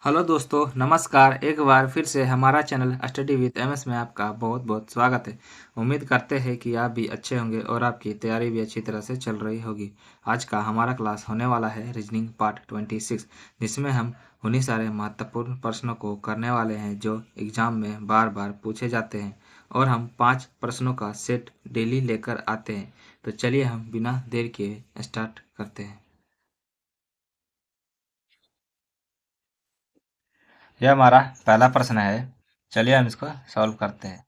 Hello दोस्तों, नमस्कार। एक बार फिर से हमारा चैनल स्टडी विद एमएस में आपका बहुत बहुत स्वागत है। उम्मीद करते हैं कि आप भी अच्छे होंगे और आपकी तैयारी भी अच्छी तरह से चल रही होगी। आज का हमारा क्लास होने वाला है रीजनिंग पार्ट 26, जिसमें हम उन्हीं सारे महत्वपूर्ण प्रश्नों को करने वाले हैं जो एग्जाम में बार बार पूछे जाते हैं, और हम 5 प्रश्नों का सेट डेली लेकर आते हैं। तो चलिए हम बिना देर किए स्टार्ट करते हैं। यह हमारा पहला प्रश्न है। चलिए हम इसको सॉल्व करते हैं।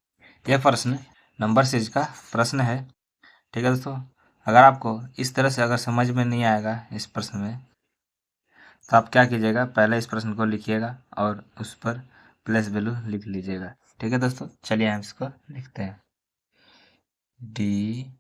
यह प्रश्न नंबर सीरीज का प्रश्न है। ठीक है दोस्तों, अगर आपको इस तरह से अगर समझ में नहीं आएगा इस प्रश्न में, तो आप क्या कीजिएगा, पहले इस प्रश्न को लिखिएगा और उस पर प्लेस वैल्यू लिख लीजिएगा। ठीक है दोस्तों, चलिए हम इसको लिखते हैं। DMIGNLJOO।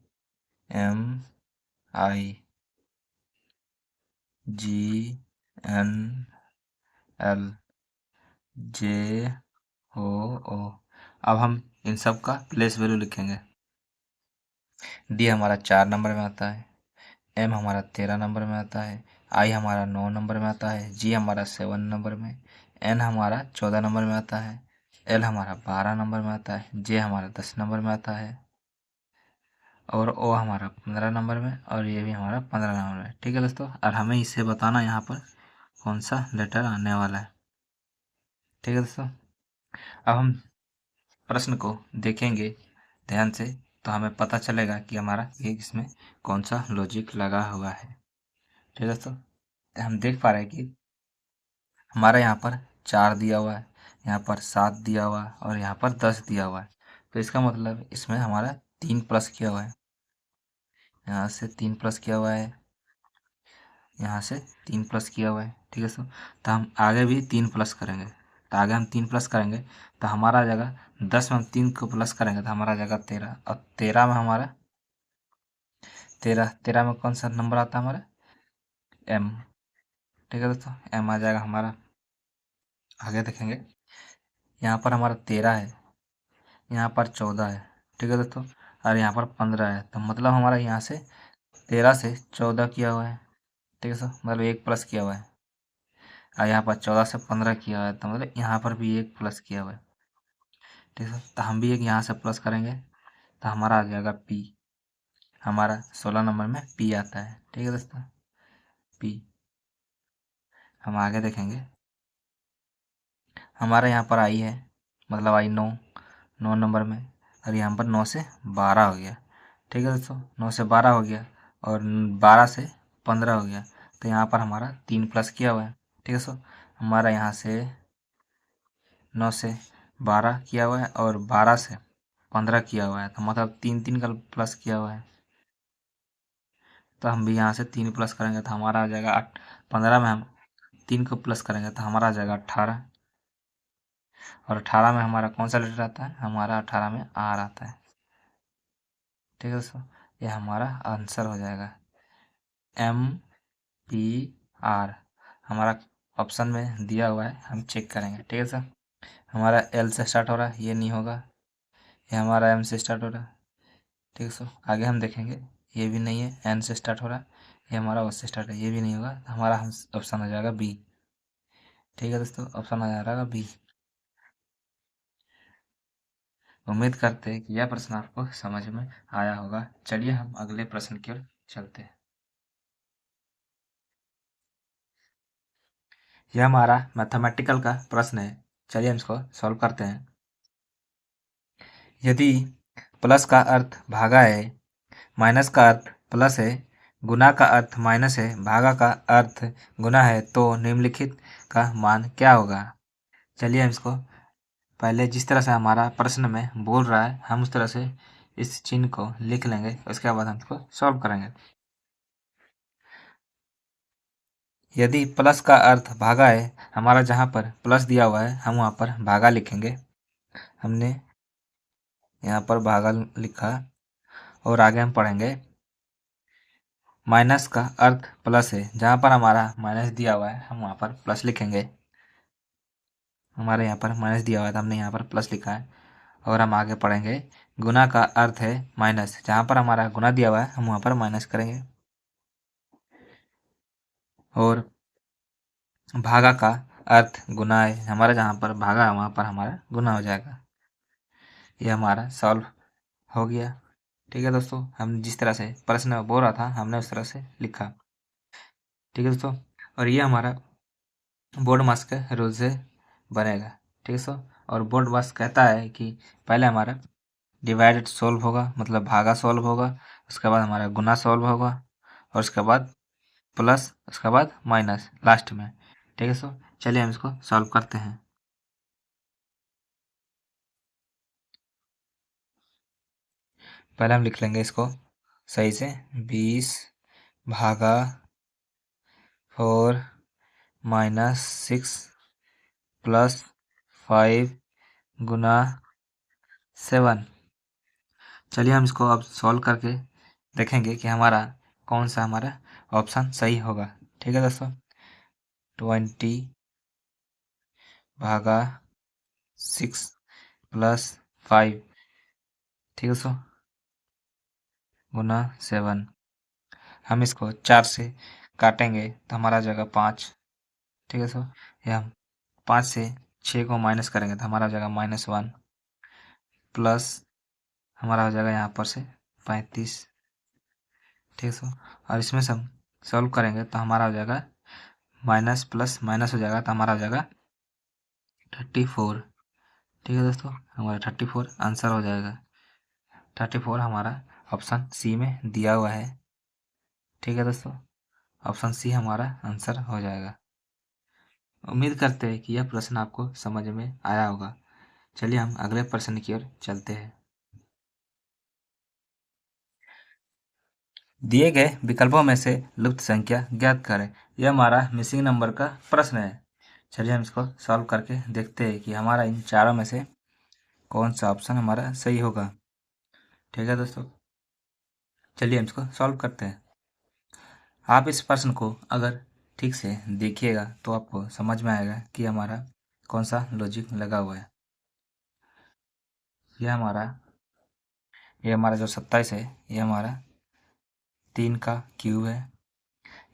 अब हम इन सब का प्लेस वैल्यू लिखेंगे। डी हमारा 4 नंबर में आता है, एम हमारा 13 नंबर में आता है, आई हमारा 9 नंबर में आता है, जी हमारा 7 नंबर में, एन हमारा 14 नंबर में आता है, एल हमारा 12 नंबर में आता है, जे हमारा 10 नंबर में आता है, और ओ हमारा 15 नंबर में, और ये भी हमारा 15 नंबर में। ठीक है दोस्तों, और हमें इसे बताना यहाँ पर कौन सा लेटर आने वाला है। ठीक है दोस्तों, अब हम प्रश्न को देखेंगे ध्यान से, तो हमें पता चलेगा कि हमारा ये इसमें कौन सा लॉजिक लगा हुआ है। ठीक है दोस्तों, हम देख पा रहे हैं कि हमारा यहाँ पर 4 दिया हुआ है, यहाँ पर 7 दिया हुआ है, और यहाँ पर 10 दिया हुआ है। तो इसका मतलब इसमें हमारा 3 प्लस किया हुआ है, यहाँ से 3 प्लस किया हुआ है, यहाँ से 3 प्लस किया हुआ है। ठीक है दोस्तों, तो हम आगे भी 3 प्लस करेंगे। तो आगे हम 3 प्लस करेंगे तो हमारा आ जाएगा 10 में हम 3 को प्लस करेंगे तो हमारा आ जाएगा 13, और 13 में हमारा 13 में कौन सा नंबर आता है हमारा, एम। ठीक है दोस्तों, एम आ जाएगा हमारा। आगे देखेंगे, यहाँ पर हमारा 13 है, यहाँ पर 14 है। ठीक है दोस्तों, और यहाँ पर 15 है, तो मतलब हमारा यहाँ से 13 से 14 किया हुआ है। ठीक है दोस्तों, मतलब 1 प्लस किया हुआ है, और यहाँ पर 14 से 15 किया हुआ है, तो मतलब यहाँ पर भी 1 प्लस किया हुआ है। ठीक है, तो हम भी एक यहाँ से प्लस करेंगे तो हमारा आ जाएगा पी। हमारा 16 नंबर में पी आता है। ठीक है दोस्तों, पी। हम आगे देखेंगे, हमारा यहाँ पर आई है, मतलब आई 9 नंबर में, और यहाँ पर 9 से 12 हो गया। ठीक है दोस्तों, 9 से 12 हो गया, और 12 से 15 हो गया, तो यहाँ पर हमारा 3 प्लस किया हुआ है। ठीक है दोस्तों, हमारा यहाँ से 9 से 12 किया हुआ है, और 12 से 15 किया हुआ है, तो मतलब 3 का प्लस किया हुआ है। तो हम भी यहाँ से 3 प्लस करेंगे तो हमारा आ जाएगा 8। 15 में हम 3 को प्लस करेंगे तो हमारा आ जाएगा 18, और 18 में हमारा कौन सा लेटर आता है, हमारा 18 में आर आता है। ठीक है दोस्तों, ये हमारा आंसर हो जाएगा एम पी आर। हमारा ऑप्शन में दिया हुआ है, हम चेक करेंगे। ठीक है सर, हमारा एल से स्टार्ट हो रहा है, ये नहीं होगा। ये हमारा एम से स्टार्ट हो रहा है। ठीक है सर, आगे हम देखेंगे, ये भी नहीं है, एन से स्टार्ट हो रहा है। ये हमारा ओ से स्टार्ट है, ये भी नहीं होगा। हमारा हम ऑप्शन हो जाएगा बी। ठीक है दोस्तों, ऑप्शन आ जाएगा बी। उम्मीद करते हैं कि यह प्रश्न आपको समझ में आया होगा। चलिए हम अगले प्रश्न की ओर चलते हैं। यह हमारा मैथमेटिकल का प्रश्न है। चलिए हम इसको सॉल्व करते हैं। यदि प्लस का अर्थ भागा है, माइनस का अर्थ प्लस है, गुना का अर्थ माइनस है, भागा का अर्थ गुना है, तो निम्नलिखित का मान क्या होगा। चलिए हम इसको पहले जिस तरह से हमारा प्रश्न में बोल रहा है, हम उस तरह से इस चिन्ह को लिख लेंगे, उसके बाद हम इसको सॉल्व करेंगे। यदि प्लस का अर्थ भागा है, हमारा जहाँ पर प्लस दिया हुआ है हम वहाँ पर भागा लिखेंगे। हमने यहाँ पर भागा लिखा, और आगे हम पढ़ेंगे माइनस का अर्थ प्लस है, जहाँ पर हमारा माइनस दिया हुआ है हम वहाँ पर प्लस लिखेंगे। हमारे यहाँ पर माइनस दिया हुआ है तो हमने यहाँ पर प्लस लिखा है, और हम आगे पढ़ेंगे गुना का अर्थ है माइनस, जहाँ पर हमारा गुना दिया हुआ है हम वहाँ पर माइनस करेंगे। और भागा का अर्थ गुना है, हमारा जहाँ पर भागा वहाँ पर हमारा गुना हो जाएगा। ये हमारा सॉल्व हो गया। ठीक है दोस्तों, हम जिस तरह से प्रश्न बोल रहा था हमने उस तरह से लिखा। ठीक है दोस्तों, और ये हमारा बोर्ड मास के रूल से बनेगा। ठीक है दोस्तों, और बोर्ड मास कहता है कि पहले हमारा डिवाइडेड सॉल्व होगा, मतलब भागा सॉल्व होगा, उसके बाद हमारा गुना सॉल्व होगा, और उसके बाद प्लस, उसके बाद माइनस लास्ट में। ठीक है दोस्तों, चलिए हम इसको सॉल्व करते हैं। पहले हम लिख लेंगे इसको सही से, 20 भागा 4 माइनस 6 प्लस 5 गुना 7। चलिए हम इसको अब सॉल्व करके देखेंगे कि हमारा कौन सा हमारा ऑप्शन सही होगा। ठीक है दोस्तों, 20 भागा 6 प्लस 5, ठीक है दोस्तों, गुना 7। हम इसको 4 से काटेंगे तो हमारा आ जाएगा 5। ठीक है दोस्तों, ये हम 5 से 6 को माइनस करेंगे तो हमारा आ जाएगा -1, प्लस हमारा हो जाएगा यहाँ पर से 35। ठीक है दोस्तों, और इसमें से हम सॉल्व करेंगे तो हमारा हो जाएगा माइनस प्लस माइनस हो जाएगा तो हमारा हो जाएगा 34। ठीक है दोस्तों, हमारा 34 आंसर हो जाएगा। 34 हमारा ऑप्शन सी में दिया हुआ है। ठीक है दोस्तों, ऑप्शन सी हमारा आंसर हो जाएगा। उम्मीद करते हैं कि यह प्रश्न आपको समझ में आया होगा। चलिए हम अगले प्रश्न की ओर चलते हैं। दिए गए विकल्पों में से लुप्त संख्या ज्ञात करें। यह हमारा मिसिंग नंबर का प्रश्न है। चलिए हम इसको सॉल्व करके देखते हैं कि हमारा इन चारों में से कौन सा ऑप्शन हमारा सही होगा। ठीक है दोस्तों, चलिए हम इसको सॉल्व करते हैं। आप इस प्रश्न को अगर ठीक से देखिएगा तो आपको समझ में आएगा कि हमारा कौन सा लॉजिक लगा हुआ है। ये हमारा जो 27 है, ये हमारा 3 का क्यूब है।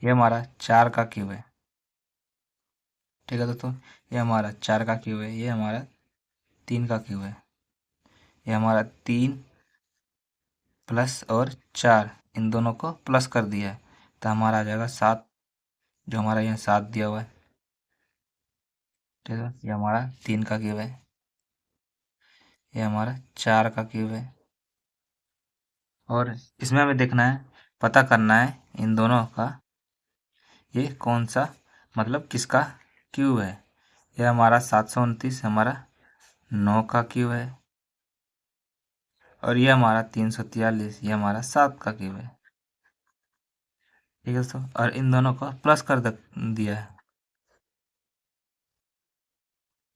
ये हमारा 4 का क्यूब है। ठीक है दोस्तों, ये हमारा 4 का क्यूब है, ये हमारा 3 का क्यूब है। ये हमारा 3 प्लस और 4, इन दोनों को प्लस कर दिया है तो हमारा आ जाएगा 7, जो हमारा यहाँ 7 दिया हुआ है। ठीक है, ये हमारा 3 का क्यूब है, ये हमारा 4 का क्यूब है। और इसमें हमें देखना है, पता करना है इन दोनों का ये कौन सा, मतलब किसका क्यूब है। ये हमारा 729 हमारा 9 का क्यूब है, और ये हमारा 343 ये हमारा 7 का क्यूब है। ठीक है दोस्तों, और इन दोनों को प्लस कर दिया है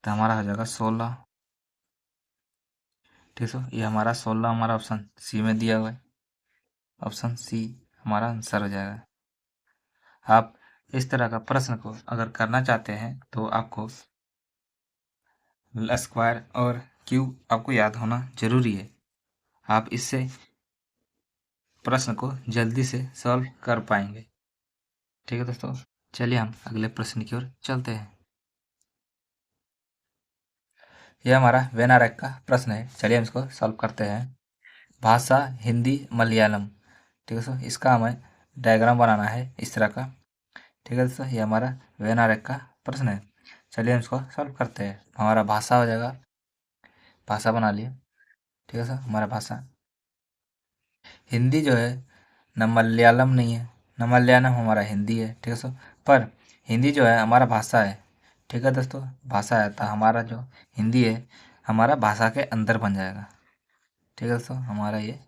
तो हमारा हो जाएगा 16। ठीक है, ये हमारा 16 हमारा ऑप्शन सी में दिया हुआ है। ऑप्शन सी हमारा आंसर हो जाएगा। आप इस तरह का प्रश्न को अगर करना चाहते हैं तो आपको स्क्वायर और क्यूब आपको याद होना जरूरी है। आप इससे प्रश्न को जल्दी से सॉल्व कर पाएंगे। ठीक है दोस्तों, चलिए हम अगले प्रश्न की ओर चलते हैं। यह हमारा वेनारक का प्रश्न है। चलिए हम इसको सॉल्व करते हैं। भाषा हिंदी मलयालम। ठीक है दोस्तों, इसका हमें डायग्राम बनाना है इस तरह का। ठीक है दोस्तों, ये हमारा वेनारक का प्रश्न है। चलिए हम इसको सॉल्व करते हैं। हमारा भाषा हो जाएगा, भाषा बना लिए। ठीक है सर, हमारा भाषा हिंदी जो है, न मलयालम नहीं है, न मलयालम हमारा हिंदी है। ठीक है सर, पर हिंदी जो है हमारा भाषा है। ठीक है दोस्तों, भाषा है तो हमारा जो हिंदी है हमारा भाषा के अंदर बन जाएगा। ठीक है दोस्तों, हमारा ये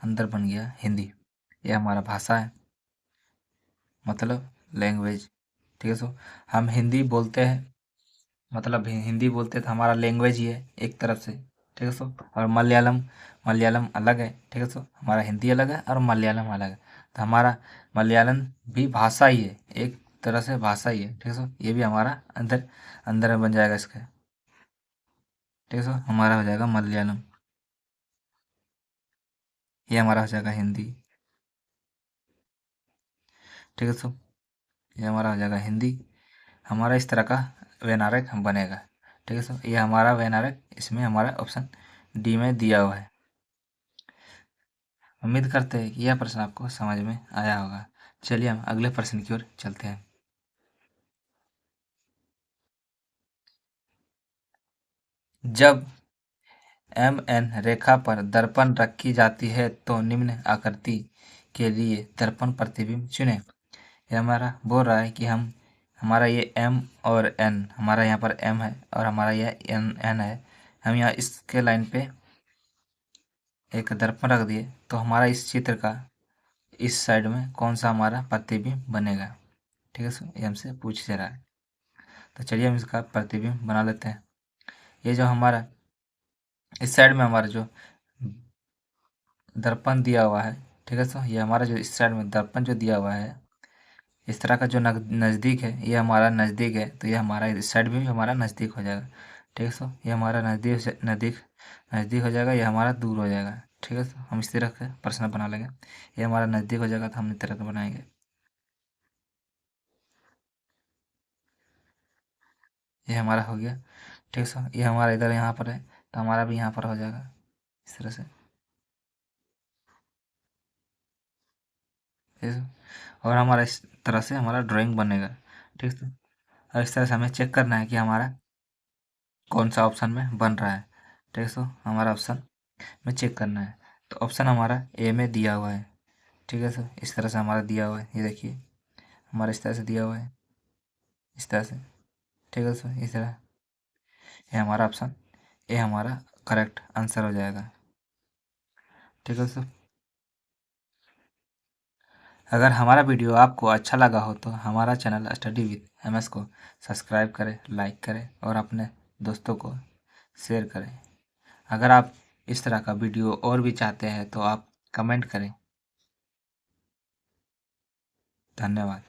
अंदर बन गया हिंदी। ये हमारा भाषा है, मतलब लैंग्वेज। ठीक है सो, हम हिंदी बोलते हैं, मतलब हिंदी बोलते हैं तो हमारा लैंग्वेज ही है एक तरफ से। ठीक है सो, और मलयालम, मलयालम अलग है। ठीक है सो, हमारा हिंदी अलग है और मलयालम अलग है, तो हमारा मलयालम भी भाषा ही है, एक तरह से भाषा ही है। ठीक है सो, ये भी हमारा अंदर अंदर में बन जाएगा इसका। ठीक है सो, हमारा हो जाएगा मलयालम, ये हमारा हो जाएगा हिंदी। ठीक है सो, ये हमारा हो जाएगा हिंदी। हमारा इस तरह का वेन आरेख बनेगा। ठीक है सर, ये हमारा वेन आरेख इसमें हमारा ऑप्शन डी में दिया हुआ है। उम्मीद करते हैं कि यह प्रश्न आपको समझ में आया होगा। चलिए हम अगले प्रश्न की ओर चलते हैं। जब एम एन रेखा पर दर्पण रखी जाती है तो निम्न आकृति के लिए दर्पण प्रतिबिंब चुनें। ये हमारा बोल रहा है कि हमारा ये एम और एन, हमारा यहाँ पर एम है और हमारा यह एन है। हम यहाँ इसके लाइन पे एक दर्पण रख दिए तो हमारा इस चित्र का इस साइड में कौन सा हमारा प्रतिबिंब बनेगा। ठीक है सर, ये हमसे पूछ रहा है। तो चलिए हम इसका प्रतिबिंब बना लेते हैं। ये जो हमारा इस साइड में हमारा जो दर्पण दिया हुआ है, ठीक है सर, ये हमारा जो इस साइड में दर्पण जो दिया हुआ है, इस तरह का जो नज़दीक है, ये हमारा नज़दीक है, तो ये हमारा इस साइड में भी हमारा नज़दीक हो जाएगा। ठीक है सर, ये हमारा नज़दीक नज़दीक नज़दीक हो जाएगा, ये हमारा दूर हो जाएगा। ठीक है सर, हम इस तरह का प्रश्न बना लेंगे। ये हमारा नज़दीक हो जाएगा तो हम इस तरह का बनाएंगे। ये हमारा हो गया। ठीक है सर, ये हमारा इधर यहाँ पर है तो हमारा भी यहाँ पर हो जाएगा इस तरह से। ठीक है सर, और हमारा इस तरह से हमारा ड्राइंग बनेगा। ठीक है सर, और इस तरह से हमें चेक करना है कि हमारा कौन सा ऑप्शन में बन रहा है। ठीक है सर, हमारा ऑप्शन में चेक करना है तो ऑप्शन हमारा ए में दिया हुआ है। ठीक है सर, इस तरह से हमारा दिया हुआ है, ये देखिए हमारा इस तरह से दिया हुआ है, इस तरह से। ठीक है सर, इस तरह ये हमारा ऑप्शन ए हमारा करेक्ट आंसर हो जाएगा। ठीक है सर, अगर हमारा वीडियो आपको अच्छा लगा हो तो हमारा चैनल स्टडी विद एमएस को सब्सक्राइब करें, लाइक करें और अपने दोस्तों को शेयर करें। अगर आप इस तरह का वीडियो और भी चाहते हैं तो आप कमेंट करें। धन्यवाद।